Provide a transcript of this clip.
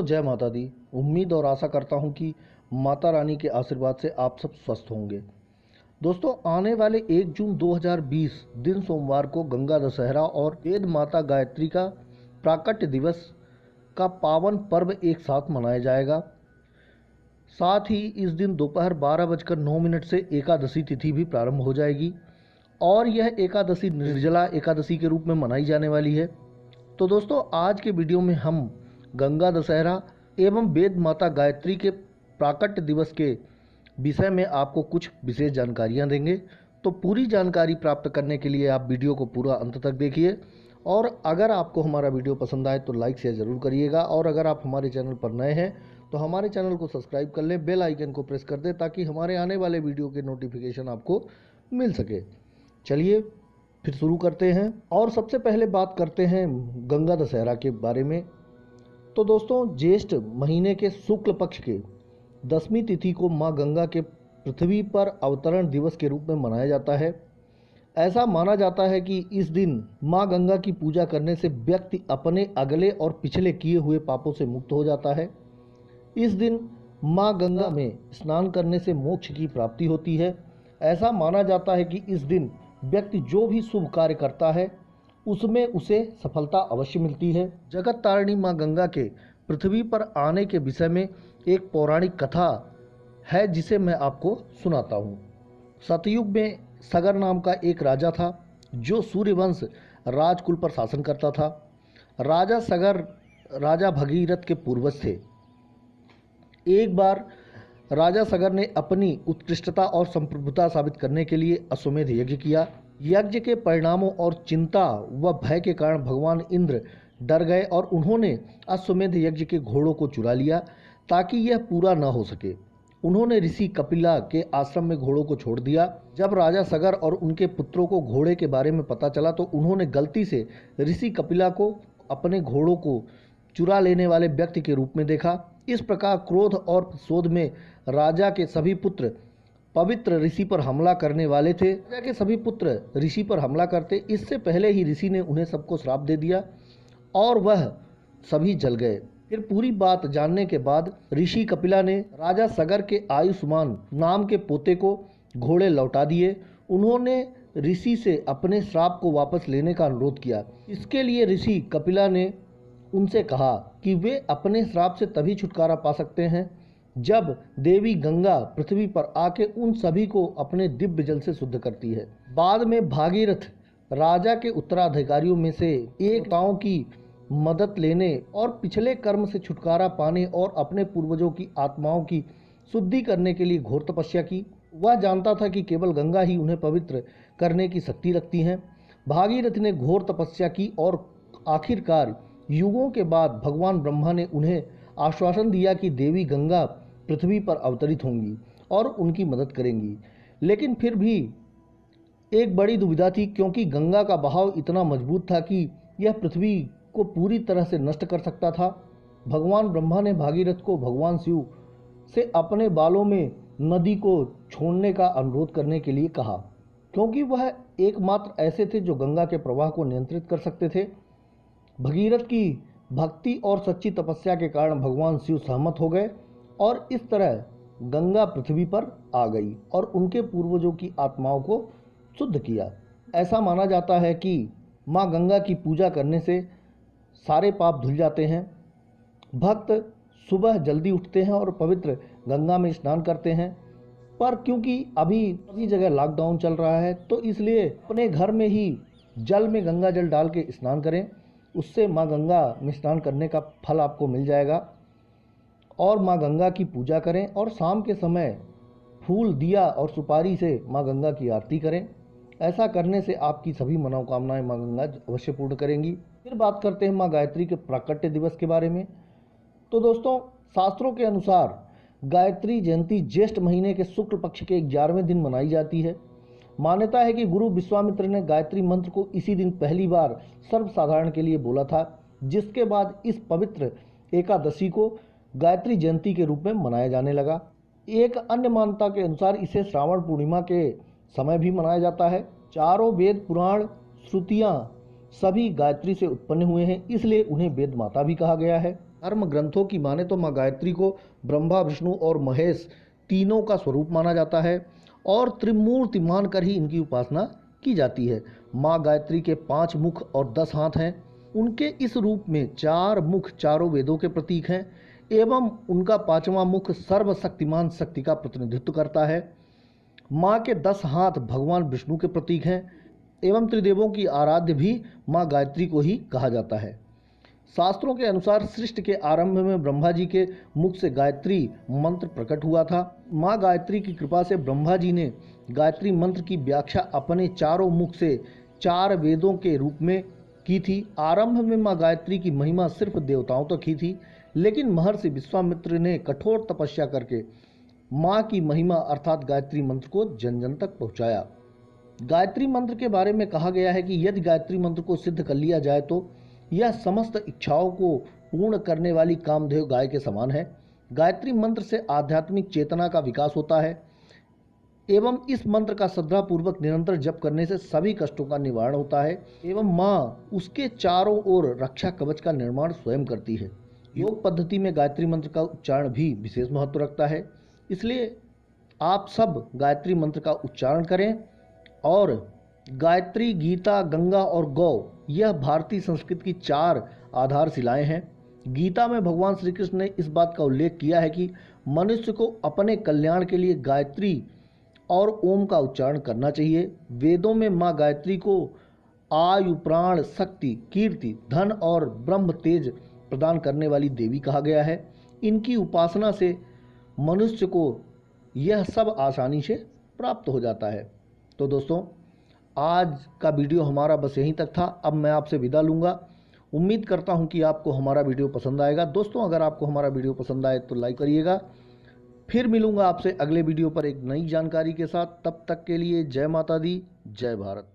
दोस्तों जय माता दी। उम्मीद और आशा करता हूं कि माता रानी के आशीर्वाद से आप सब स्वस्थ होंगे। दोस्तों आने वाले 1 जून 2020 दिन सोमवार को गंगा दशहरा और वेद माता गायत्री का प्राकट्य दिवस का पावन पर्व एक साथ मनाया जाएगा। साथ ही इस दिन दोपहर 12:09 से एकादशी तिथि भी प्रारंभ हो जाएगी और यह एकादशी निर्जला एकादशी के रूप में मनाई जाने वाली है। तो दोस्तों आज के वीडियो में हम गंगा दशहरा एवं वेद माता गायत्री के प्राकट्य दिवस के विषय में आपको कुछ विशेष जानकारियां देंगे। तो पूरी जानकारी प्राप्त करने के लिए आप वीडियो को पूरा अंत तक देखिए और अगर आपको हमारा वीडियो पसंद आए तो लाइक शेयर ज़रूर करिएगा और अगर आप हमारे चैनल पर नए हैं तो हमारे चैनल को सब्सक्राइब कर लें, बेल आइकन को प्रेस कर दें ताकि हमारे आने वाले वीडियो के नोटिफिकेशन आपको मिल सके। चलिए फिर शुरू करते हैं और सबसे पहले बात करते हैं गंगा दशहरा के बारे में। तो दोस्तों ज्येष्ठ महीने के शुक्ल पक्ष के 10वीं तिथि को मां गंगा के पृथ्वी पर अवतरण दिवस के रूप में मनाया जाता है। ऐसा माना जाता है कि इस दिन मां गंगा की पूजा करने से व्यक्ति अपने अगले और पिछले किए हुए पापों से मुक्त हो जाता है। इस दिन मां गंगा में स्नान करने से मोक्ष की प्राप्ति होती है। ऐसा माना जाता है कि इस दिन व्यक्ति जो भी शुभ कार्य करता है उसमें उसे सफलता अवश्य मिलती है। जगत तारिणी मां गंगा के पृथ्वी पर आने के विषय में एक पौराणिक कथा है जिसे मैं आपको सुनाता हूँ। सतयुग में सगर नाम का एक राजा था जो सूर्यवंश राजकुल पर शासन करता था। राजा सगर राजा भगीरथ के पूर्वज थे। एक बार राजा सगर ने अपनी उत्कृष्टता और संप्रभुता साबित करने के लिए अश्वमेध यज्ञ किया। यज्ञ के परिणामों और चिंता व भय के कारण भगवान इंद्र डर गए और उन्होंने अश्वमेध यज्ञ के घोड़ों को चुरा लिया ताकि यह पूरा न हो सके। उन्होंने ऋषि कपिला के आश्रम में घोड़ों को छोड़ दिया। जब राजा सगर और उनके पुत्रों को घोड़े के बारे में पता चला तो उन्होंने गलती से ऋषि कपिला को अपने घोड़ों को चुरा लेने वाले व्यक्ति के रूप में देखा। इस प्रकार क्रोध और प्रतिशोध में राजा के सभी पुत्र पवित्र ऋषि पर हमला करने वाले थे। राजा के सभी पुत्र ऋषि पर हमला करते इससे पहले ही ऋषि ने उन्हें सबको श्राप दे दिया और वह सभी जल गए। फिर पूरी बात जानने के बाद ऋषि कपिला ने राजा सगर के आयुष्मान नाम के पोते को घोड़े लौटा दिए। उन्होंने ऋषि से अपने श्राप को वापस लेने का अनुरोध किया। इसके लिए ऋषि कपिला ने उनसे कहा कि वे अपने श्राप से तभी छुटकारा पा सकते हैं जब देवी गंगा पृथ्वी पर आके उन सभी को अपने दिव्य जल से शुद्ध करती है। बाद में भागीरथ राजा के उत्तराधिकारियों में से एक ताओं की मदद लेने और पिछले कर्म से छुटकारा पाने और अपने पूर्वजों की आत्माओं की शुद्धि करने के लिए घोर तपस्या की। वह जानता था कि केवल गंगा ही उन्हें पवित्र करने की शक्ति रखती है। भागीरथ ने घोर तपस्या की और आखिरकार युगों के बाद भगवान ब्रह्मा ने उन्हें आश्वासन दिया कि देवी गंगा पृथ्वी पर अवतरित होंगी और उनकी मदद करेंगी। लेकिन फिर भी एक बड़ी दुविधा थी क्योंकि गंगा का बहाव इतना मजबूत था कि यह पृथ्वी को पूरी तरह से नष्ट कर सकता था। भगवान ब्रह्मा ने भागीरथ को भगवान शिव से अपने बालों में नदी को छोड़ने का अनुरोध करने के लिए कहा क्योंकि वह एकमात्र ऐसे थे जो गंगा के प्रवाह को नियंत्रित कर सकते थे। भगीरथ की भक्ति और सच्ची तपस्या के कारण भगवान शिव सहमत हो गए और इस तरह गंगा पृथ्वी पर आ गई और उनके पूर्वजों की आत्माओं को शुद्ध किया। ऐसा माना जाता है कि मां गंगा की पूजा करने से सारे पाप धुल जाते हैं। भक्त सुबह जल्दी उठते हैं और पवित्र गंगा में स्नान करते हैं, पर क्योंकि अभी सभी जगह लॉकडाउन चल रहा है तो इसलिए अपने घर में ही जल में गंगा जल डाल के स्नान करें। उससे मां गंगा में स्नान करने का फल आपको मिल जाएगा और मां गंगा की पूजा करें और शाम के समय फूल दिया और सुपारी से मां गंगा की आरती करें। ऐसा करने से आपकी सभी मनोकामनाएं मां गंगा अवश्य पूर्ण करेंगी। फिर बात करते हैं मां गायत्री के प्राकट्य दिवस के बारे में। तो दोस्तों शास्त्रों के अनुसार गायत्री जयंती ज्येष्ठ महीने के शुक्ल पक्ष के 11वें दिन मनाई जाती है। मान्यता है कि गुरु विश्वामित्र ने गायत्री मंत्र को इसी दिन पहली बार सर्वसाधारण के लिए बोला था, जिसके बाद इस पवित्र एकादशी को गायत्री जयंती के रूप में मनाया जाने लगा। एक अन्य मान्यता के अनुसार इसे श्रावण पूर्णिमा के समय भी मनाया जाता है। चारों वेद पुराण श्रुतियाँ सभी गायत्री से उत्पन्न हुए हैं, इसलिए उन्हें वेद माता भी कहा गया है। धर्म ग्रंथों की माने तो माँ गायत्री को ब्रह्मा विष्णु और महेश तीनों का स्वरूप माना जाता है और त्रिमूर्ति मानकर ही इनकी उपासना की जाती है। माँ गायत्री के 5 मुख और 10 हाथ हैं। उनके इस रूप में 4 मुख चारों वेदों के प्रतीक हैं एवं उनका 5वां मुख सर्वशक्तिमान शक्ति का प्रतिनिधित्व करता है। माँ के 10 हाथ भगवान विष्णु के प्रतीक हैं एवं त्रिदेवों की आराध्य भी माँ गायत्री को ही कहा जाता है। शास्त्रों के अनुसार सृष्टि के आरंभ में ब्रह्मा जी के मुख से गायत्री मंत्र प्रकट हुआ था। माँ गायत्री की कृपा से ब्रह्मा जी ने गायत्री मंत्र की व्याख्या अपने चारों मुख से 4 वेदों के रूप में की थी। आरंभ में माँ गायत्री की महिमा सिर्फ देवताओं तक ही थी, लेकिन महर्षि विश्वामित्र ने कठोर तपस्या करके माँ की महिमा अर्थात गायत्री मंत्र को जन जन तक पहुँचाया। गायत्री मंत्र के बारे में कहा गया है कि यदि गायत्री मंत्र को सिद्ध कर लिया जाए तो यह समस्त इच्छाओं को पूर्ण करने वाली कामधेव गाय के समान है। गायत्री मंत्र से आध्यात्मिक चेतना का विकास होता है एवं इस मंत्र का श्रद्धापूर्वक निरंतर जप करने से सभी कष्टों का निवारण होता है एवं माँ उसके चारों ओर रक्षा कवच का निर्माण स्वयं करती है। योग पद्धति में गायत्री मंत्र का उच्चारण भी विशेष महत्व रखता है, इसलिए आप सब गायत्री मंत्र का उच्चारण करें। और गायत्री, गीता, गंगा और गौ यह भारतीय संस्कृति की 4 आधारशिलाएं हैं। गीता में भगवान श्री कृष्ण ने इस बात का उल्लेख किया है कि मनुष्य को अपने कल्याण के लिए गायत्री और ओम का उच्चारण करना चाहिए। वेदों में माँ गायत्री को आयु, प्राण, शक्ति, कीर्ति, धन और ब्रह्म तेज प्रदान करने वाली देवी कहा गया है। इनकी उपासना से मनुष्य को यह सब आसानी से प्राप्त हो जाता है। तो दोस्तों, आज का वीडियो हमारा बस यहीं तक था। अब मैं आपसे विदा लूँगा। उम्मीद करता हूं कि आपको हमारा वीडियो पसंद आएगा। दोस्तों, अगर आपको हमारा वीडियो पसंद आए तो लाइक करिएगा। फिर मिलूँगा आपसे अगले वीडियो पर एक नई जानकारी के साथ। तब तक के लिए जय माता दी, जय भारत।